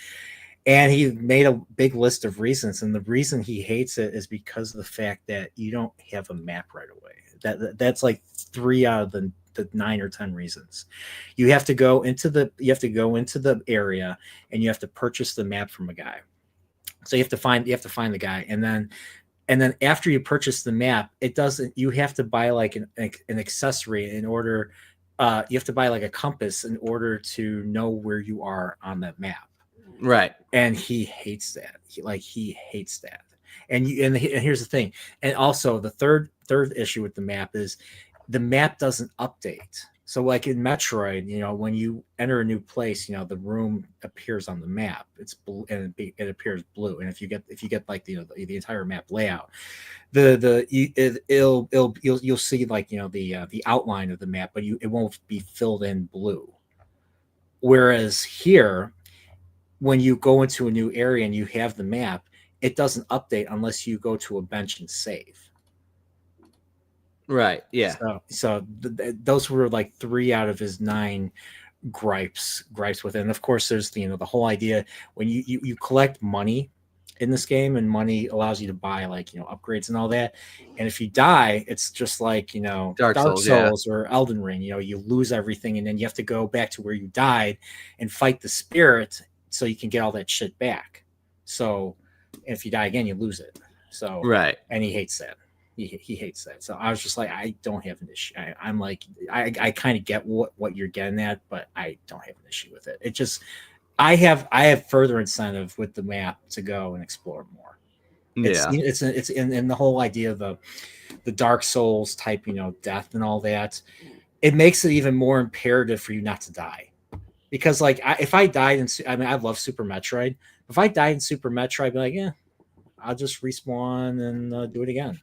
and he made a big list of reasons. And the reason he hates it is because of the fact that you don't have a map right away. That's like 3 out of the 9 or 10 reasons. You have to go into the area, and you have to purchase the map from a guy. So you have to find the guy, and then after you purchase the map, you have to buy like an accessory in order. You have to buy like a compass in order to know where you are on that map. Right. And he hates that. He hates that. And here's the thing. And also the third issue with the map is the map doesn't update. So like in Metroid, when you enter a new place, the room appears on the map. It's blue, and it appears blue. And if you get like the entire map layout, you'll see like the outline of the map, but it won't be filled in blue. Whereas here, when you go into a new area and you have the map, it doesn't update unless you go to a bench and save. Right. Yeah. So those were like 3 out of his 9 gripes with it. And of course, there's the whole idea when you collect money in this game, and money allows you to buy like upgrades and all that. And if you die, it's just like Dark Souls or Elden Ring. You lose everything, and then you have to go back to where you died and fight the spirit so you can get all that shit back. So if you die again, you lose it. So right. And he hates that. He hates that. So I was just like, I don't have an issue. I'm like, I kind of get what you're getting at, but I don't have an issue with it. It just, I have further incentive with the map to go and explore more. It's in the whole idea of the Dark Souls type, death and all that. It makes it even more imperative for you not to die, because like if I died I love Super Metroid. If I died in Super Metroid, I'd be like, yeah, I'll just respawn and do it again.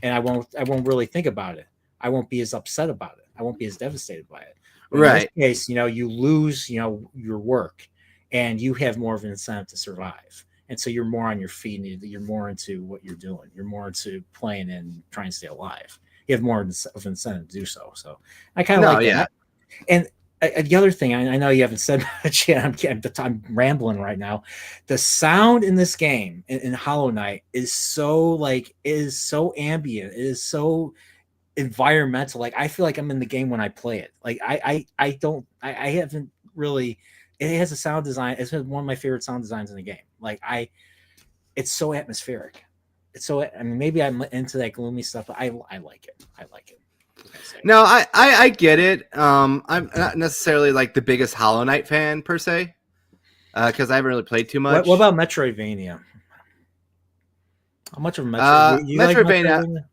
And I won't really think about it. I won't be as upset about it. I won't be as devastated by it. But right. In this case, you lose, your work, and you have more of an incentive to survive. And so you're more on your feet, and you're more into what you're doing. You're more into playing and trying to stay alive. You have more of an incentive to do so. So I kind of like that. And the other thing, I know you haven't said much yet. I'm rambling right now. The sound in this game, in Hollow Knight, is so ambient. It is so environmental. Like I feel like I'm in the game when I play it. Like I haven't really. It has a sound design. It's one of my favorite sound designs in the game. Like it's so atmospheric. It's so. I mean, maybe I'm into that gloomy stuff, but I like it. I like it. No, I get it. I'm not necessarily like the biggest Hollow Knight fan per se, because I haven't really played too much. What about Metroidvania? How much of a Metroidvania? Metroidvania, like Metroidvania?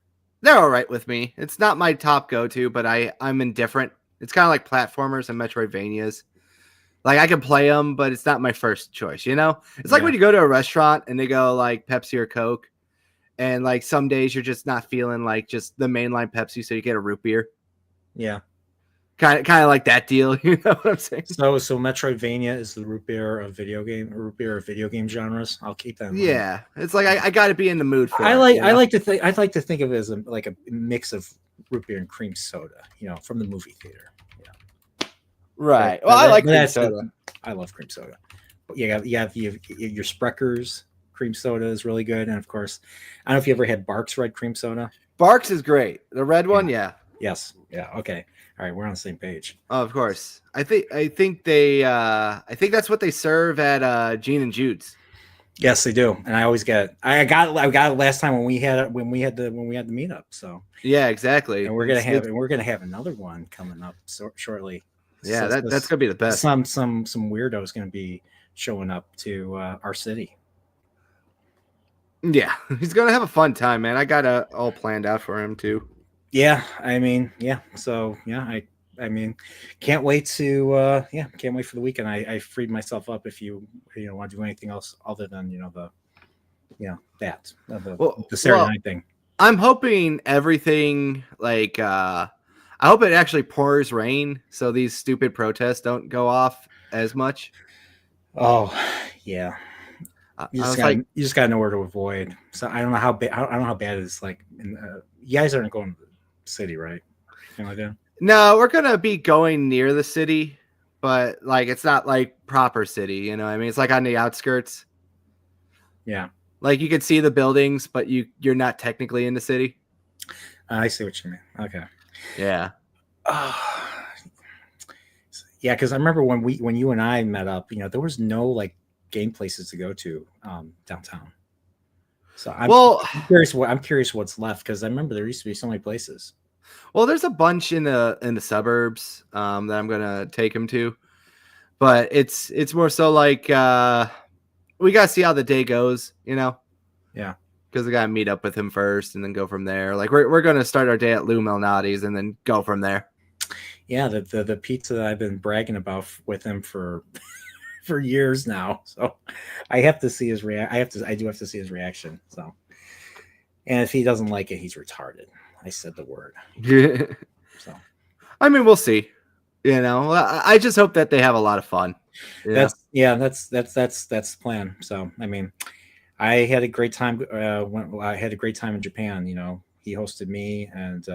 They're all right with me. It's not my top go-to, but I'm indifferent. It's kind of like platformers and Metroidvanias. Like I can play them, but it's not my first choice. It's like when you go to a restaurant and they go like Pepsi or Coke. And like some days you're just not feeling like just the mainline Pepsi, so you get a root beer. Yeah, kind of like that deal. You know what I'm saying? So Metroidvania is the root beer of video game genres. I'll keep that in mind. Yeah, it's like I got to be in the mood for. I'd like to think of it as like a mix of root beer and cream soda. From the movie theater. Yeah. Right. Well, I like cream soda. I love cream soda. But you have your Spreckers. cream soda is really good, and of course, I don't know if you ever had Barks red cream soda. Barks is great. The red one, yeah. Yes. Yeah. Okay. All right. We're on the same page. Oh, of course. I think that's what they serve at Gene and Jude's. Yes, they do, and I always get it. I got it last time when we had the meetup. So yeah, exactly. And we're gonna have another one coming up shortly. Yeah, so that's gonna be the best. Some weirdo's gonna be showing up to our city. Yeah, he's gonna have a fun time, man. I got it all planned out for him too. Yeah, I mean, yeah. So yeah, I mean, can't wait to can't wait for the weekend. I freed myself up. If you want to do anything else other than the Saturday night thing. I'm hoping everything I hope it actually pours rain so these stupid protests don't go off as much. Oh yeah. You just gotta know where to avoid. So I don't know how bad. I don't know how bad it is. Like, you guys aren't going to the city, right? Anything like that? No, we're gonna be going near the city, but like it's not like proper city. You know what I mean? It's like on the outskirts. Yeah. Like you can see the buildings, but you're not technically in the city. I see what you mean. Okay. Yeah. Yeah, because I remember when you and I met up, there was no like game places to go to downtown. So I'm curious what's left, because I remember there used to be so many places. Well, there's a bunch in the suburbs that I'm gonna take him to, but it's more so like we gotta see how the day goes, Yeah. Because we gotta meet up with him first and then go from there. Like we're gonna start our day at Lou Malnati's and then go from there. Yeah, the pizza that I've been bragging about with him for years now. So I have to see his I do have to see his reaction. So, and if he doesn't like it, he's retarded. I said the word. So, I mean, we'll see. I just hope that they have a lot of fun. That's the plan. So, I mean, I had a great time. I had a great time in Japan. He hosted me, and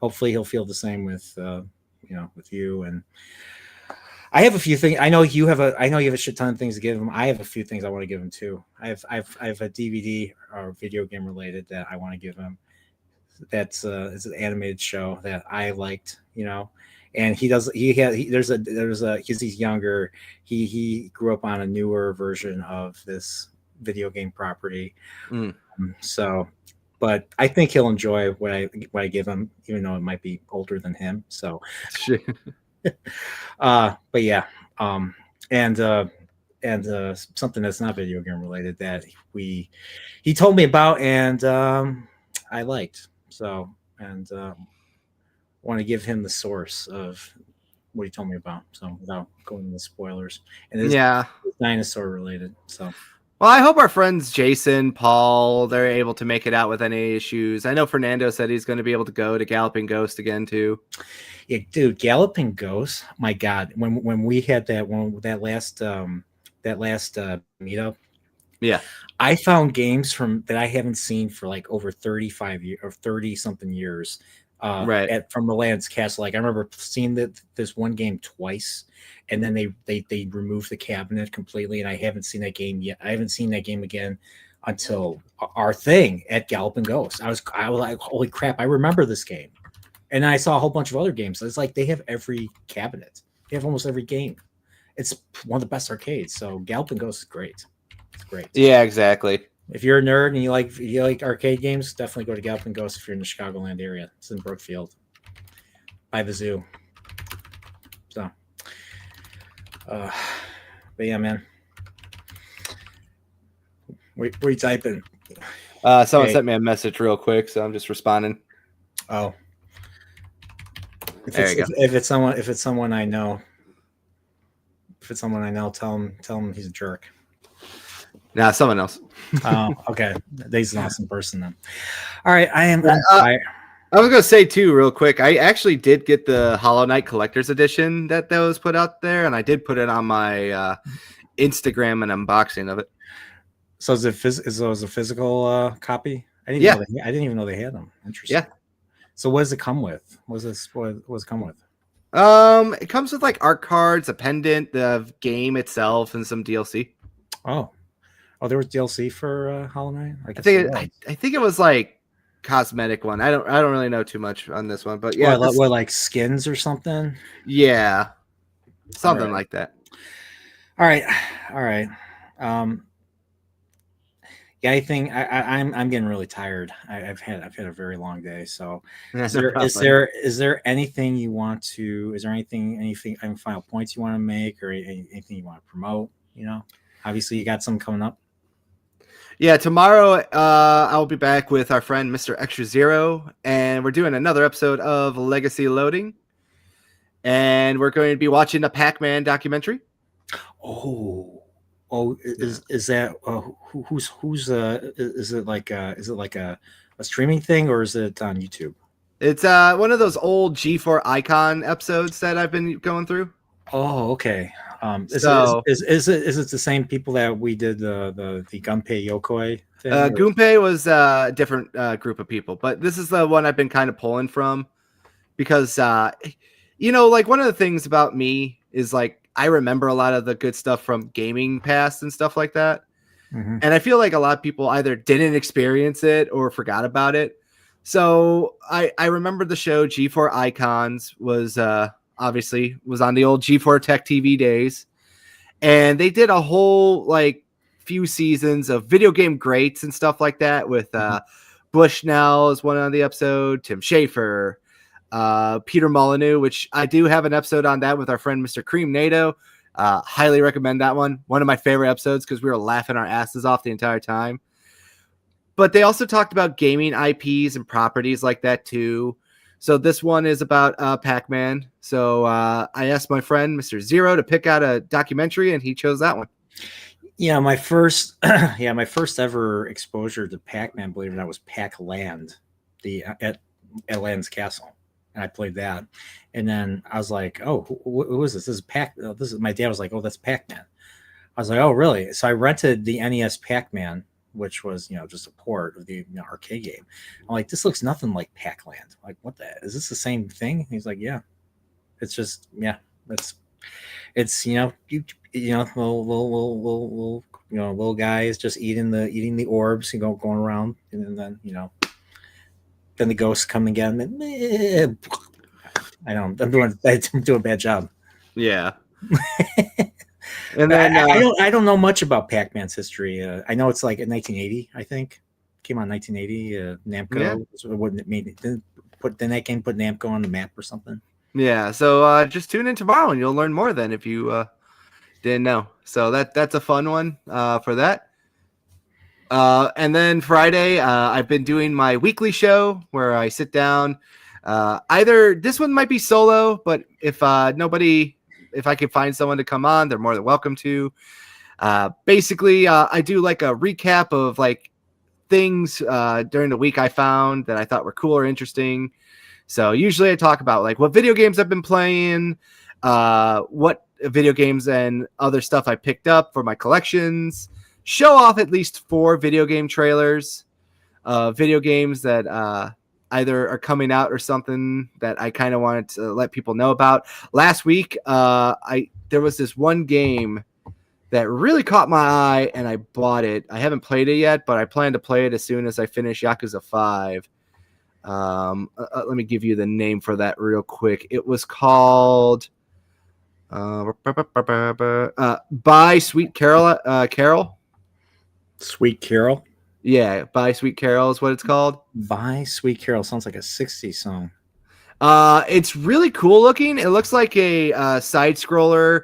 hopefully he'll feel the same with with you. And I have a few things. I know you have a shit ton of things to give him. I have a few things I want to give him too. I have a DVD or video game related that I want to give him. That's it's an animated show that I liked, and because he's younger, he grew up on a newer version of this video game property. So, but I think he'll enjoy what I give him, even though it might be older than him. So, but yeah, and something that's not video game related that he told me about, and I liked. So, and want to give him the source of what he told me about. So, without going into spoilers, and it's dinosaur related. So, well, I hope our friends Jason, Paul, they're able to make it out with any issues. I know Fernando said he's going to be able to go to Galloping Ghost again too. Yeah, dude, Galloping Ghost. My God, when we had that last meetup. Yeah, I found games that I haven't seen for like over 35 years or 30 something years. Right. From Milan's Castle. Like I remember seeing this one game twice, and then they removed the cabinet completely, and I haven't seen that game yet. I haven't seen that game again until our thing at Galloping Ghost. I was like, holy crap, I remember this game. And then I saw a whole bunch of other games. So it's like they have every cabinet. They have almost every game. It's one of the best arcades. So Galloping Ghost is great. It's great. Yeah, exactly. If you're a nerd and you like arcade games, definitely go to Galloping Ghost if you're in the Chicagoland area. It's in Brookfield by the zoo. So, but yeah, man. What are you typing? Someone sent me a message real quick, so I'm just responding. Oh. If it's someone I know, tell him he's a jerk. Nah, someone else. Oh, okay. He's an awesome person then. All right, I was gonna say too, real quick. I actually did get the Hollow Knight Collector's Edition that was put out there, and I did put it on my Instagram and unboxing of it. So is it a physical copy? I didn't even know they had them. Interesting. Yeah. So what does it come with? What does it come with? It comes with like art cards, a pendant, the game itself, and some DLC. Oh, there was DLC for Hollow Knight. I I guess think there was. I think it was like cosmetic one. I don't really know too much on this one, but yeah, What, like skins or something? yeah, All something right. like that. All right. All right. Um, yeah, I'm getting really tired. I've had a very long day. So, Yeah, no problem. is there anything you want to? Is there any final points you want to make, or anything you want to promote? Obviously you got some coming up. Yeah, tomorrow I'll be back with our friend Mr. Extra Zero, and we're doing another episode of Legacy Loading, and we're going to be watching the Pac-Man documentary. Is that who's is it like a streaming thing, or is it on YouTube? It's one of those old G4 Icon episodes that I've been going through. Oh, okay. So Is it the same people that we did the Gunpei Yokoi thing? Gunpei was a different group of people, but this is the one I've been kind of pulling from because like one of the things about me is like I remember a lot of the good stuff from gaming past and stuff like that. Mm-hmm. And I feel like a lot of people either didn't experience it or forgot about it. So I remember the show G4 Icons was obviously was on the old G4 Tech TV days. And they did a whole like few seasons of video game greats and stuff like that with Bushnell is one on the episode, Tim Schafer, Peter Molyneux, which I do have an episode on that with our friend Mr. Cream NATO. Highly recommend that one. One of my favorite episodes because we were laughing our asses off the entire time. But they also talked about gaming IPs and properties like that too. So this one is about Pac-Man. So I asked my friend Mr. Zero to pick out a documentary, and he chose that one. Yeah, my first ever exposure to Pac-Man, believe it or not, was Pac-Land, at Land's Castle, and I played that. And then I was like, "Oh, who is this? This is Pac. This is." My dad was like, "Oh, that's Pac-Man." I was like, "Oh, really?" So I rented the NES Pac-Man, which was just a port of the arcade game. I'm like, "This looks nothing like Pac-Land. Like, what the? Is this the same thing?" He's like, "Yeah, it's just it's little guys just eating the orbs and going around, and then then the ghosts come again. And I'm doing a bad job. Yeah. And then I don't know much about Pac-Man's history. I know it's like in 1980, I think, came out in 1980. Namco, wouldn't it mean? Didn't that game put Namco on the map or something? Yeah, so just tune in tomorrow and you'll learn more then if you didn't know. So that's a fun one for that. And then Friday, I've been doing my weekly show where I sit down. Either this one might be solo, but if I can find someone to come on, they're more than welcome to. Basically, I do like a recap of like things during the week I found that I thought were cool or interesting. So usually I talk about like what video games I've been playing, what video games and other stuff I picked up for my collections, show off at least 4 video game trailers, video games that either are coming out or something that I kind of wanted to let people know about. Last week, there was this one game that really caught my eye and I bought it. I haven't played it yet, but I plan to play it as soon as I finish Yakuza 5. Let me give you the name for that real quick. It was called By Sweet Carol. Carol. Sweet Carol. Yeah, By Sweet Carol is what it's called. By Sweet Carol sounds like a 60s song. It's really cool looking. It looks like a side scroller,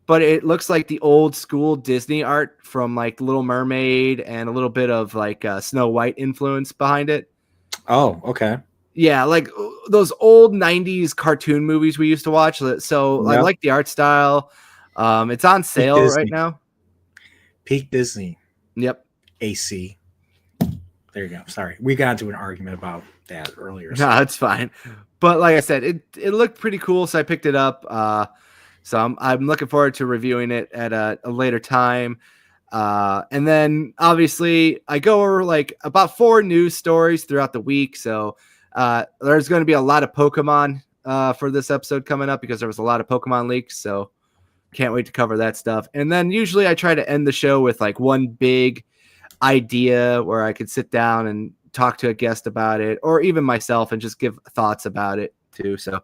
but it looks like the old school Disney art from like Little Mermaid and a little bit of like Snow White influence behind it. Oh, okay. Yeah, like those old 90s cartoon movies we used to watch. So I like the art style. It's on sale right now. Peak Disney. Yep. AC. There you go. Sorry. We got into an argument about that earlier. No, it's fine. But like I said, it looked pretty cool, so I picked it up. So I'm looking forward to reviewing it at a later time. And then obviously I go over like about 4 news stories throughout the week. So there's going to be a lot of Pokemon for this episode coming up because there was a lot of Pokemon leaks. So can't wait to cover that stuff. And then usually I try to end the show with like one big idea where I could sit down and talk to a guest about it, or even myself, and just give thoughts about it too. So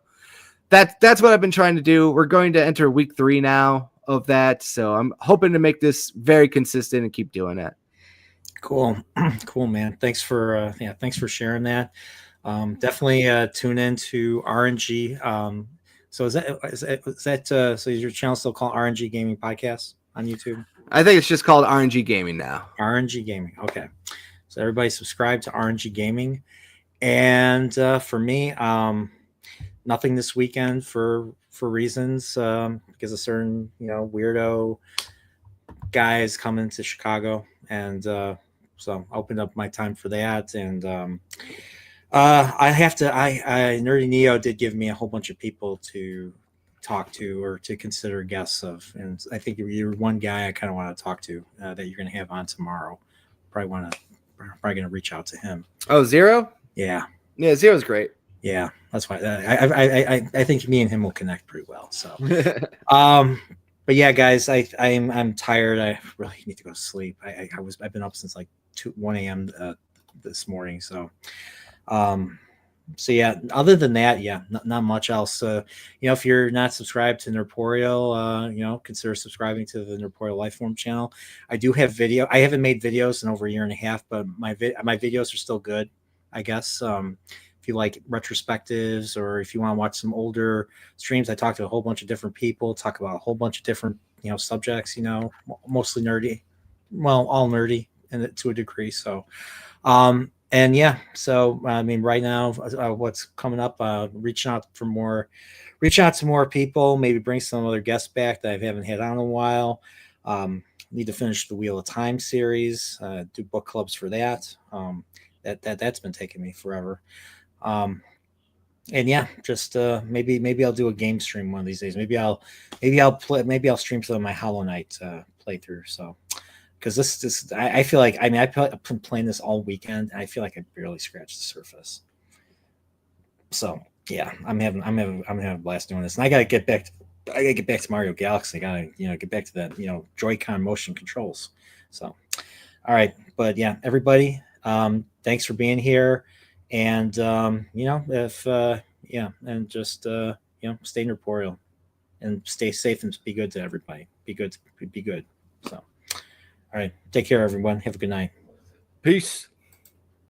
that's what I've been trying to do. We're going to enter week 3 now of that, so I'm hoping to make this very consistent and keep doing it. Cool. Cool, man. Thanks for sharing that. Definitely tune in to RNG. So is that so is your channel still called RNG Gaming Podcast on YouTube? I think it's just called RNG Gaming now. RNG Gaming. Okay. So everybody subscribe to RNG Gaming. And for me, nothing this weekend for reasons, because a certain, weirdo guy is coming to Chicago, and so I opened up my time for that. And I Nerdy Neo did give me a whole bunch of people to talk to or to consider guests of, and I think you're one guy I kind of want to talk to that you're going to have on tomorrow. Probably going to reach out to him. Oh, Zero? Yeah, Zero's great. Yeah, that's why I think me and him will connect pretty well. So, but yeah, guys, I'm tired. I really need to go to sleep. I've been up since like 1 a.m. This morning. So, so yeah. Other than that, yeah, not much else. If you're not subscribed to Nerporial, consider subscribing to the Nerporial Lifeform channel. I do have video. I haven't made videos in over a year and a half, but my videos are still good, I guess. If you like retrospectives, or if you want to watch some older streams, I talk to a whole bunch of different people, talk about a whole bunch of different, subjects, mostly nerdy, well, all nerdy and to a degree. So, and yeah, so I mean, right now, what's coming up? Reach out to more people. Maybe bring some other guests back that I haven't had on in a while. Need to finish the Wheel of Time series. Do book clubs for that. That's been taking me forever. And yeah, just maybe I'll do a game stream one of these days. Maybe I'll stream some of my Hollow Knight playthrough. So. Because I feel like, I mean, I've been playing this all weekend, and I feel like I barely scratched the surface. So yeah, I'm having a blast doing this, and I gotta get back to Mario Galaxy. I gotta get back to that Joy-Con motion controls. So all right, but yeah, everybody, thanks for being here, and if and just stay Nerporial and stay safe and be good to everybody. Be good. So. All right. Take care, everyone. Have a good night. Peace.